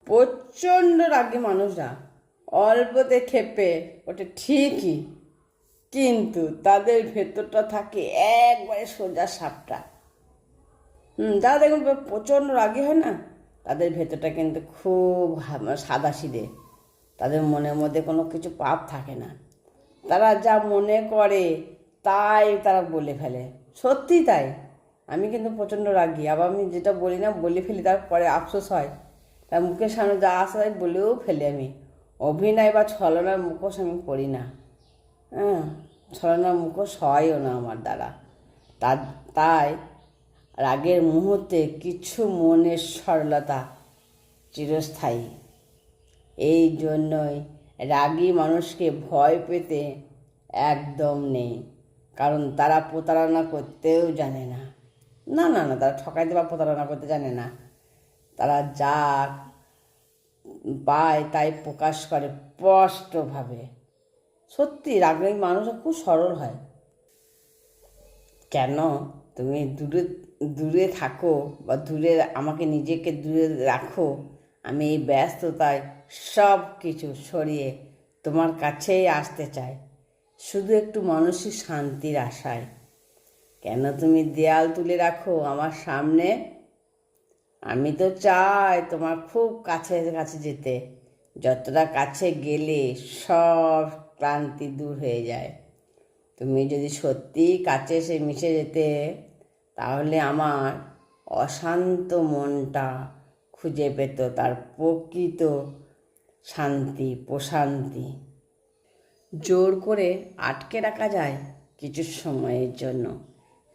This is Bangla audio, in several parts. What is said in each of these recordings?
প্রচণ্ড রাগী মানুষরা অল্পতে ক্ষেপে ওটা ঠিকই, কিন্তু তাদের ভেতরটা থাকে একবারে সোজা সাপটা। যারা দেখুন প্রচণ্ড রাগী হয় না, তাদের ভেতরটা কিন্তু খুব সাদাসিধে। তাদের মনের মধ্যে কোনো কিছু পাপ থাকে না। তারা যা মনে করে তাই তারা বলে ফেলে, সত্যি তাই। আমি কিন্তু প্রচণ্ড রাগী, আবার আমি যেটা বলি না বলে ফেলি, তারপরে আফসোস হয়। তার মুখের সামনে যা আসে তাই বলেও ফেলি আমি। অভিনয় বা ছলনার মুখোশ আমি করি না। হ্যাঁ, ছলনার মুখোশ হয়ও না আমার দ্বারা। তাই রাগের মুহূর্তে কিছু মনের সরলতা চিরস্থায়ী। এই জন্যই রাগী মানুষকে ভয় পেতে একদম নেই, কারণ তারা প্রতারণা করতেও জানে না। না না না, তারা ঠকাইতে বা প্রতারণা করতে জানে না। তারা যা পায় তাই প্রকাশ করে স্পষ্টভাবে। সত্যি রাগী মানুষরা খুব সরল হয়। কেন তুমি দূরে দূরে থাকো বা দূরে আমাকে নিজেকে দূরে রাখো, আমি এই ব্যস্ততায় সব কিছু সরিয়ে তোমার কাছেই আসতে চাই, শুধু একটু মানসিক শান্তির আশায়। কেন তুমি দেয়াল তুলে রাখো আমার সামনে? আমি তো চাই তোমার খুব কাছে কাছে যেতে। যতটা কাছে গেলে সব ক্লান্তি দূর হয়ে যায়। তুমি যদি সত্যিই কাছে এসে মিশে যেতে, তাহলে আমার অশান্ত মনটা খুঁজে পেত তার প্রকৃত শান্তি প্রশান্তি। জোর করে আটকে রাখা যায় কিছু সময়ের জন্য,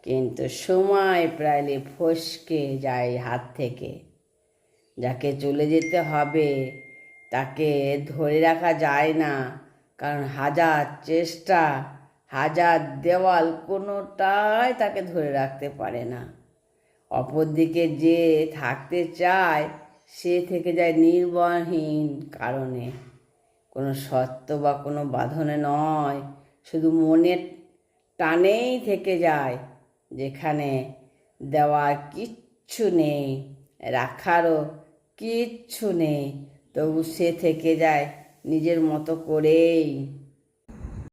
কিন্তু সময় প্রায় ফসকে যায় হাত থেকে। যাকে চলে যেতে হবে তাকে ধরে রাখা যায় না, কারণ হাজার চেষ্টা, হাজার দেওয়াল কোনোটাই তাকে ধরে রাখতে পারে না। অপরদিকে যে থাকতে চায় সে থেকে যায় নির্বাণহীন কারণে, কোনো সত্য বা কোনো বাঁধনে নয়, শুধু মনের টানেই থেকে যায়, যেখানে দেওয়ার কিচ্ছু নেই, রাখারও কিচ্ছু নেই, তবু সে থেকে যায় নিজের মতো করেই।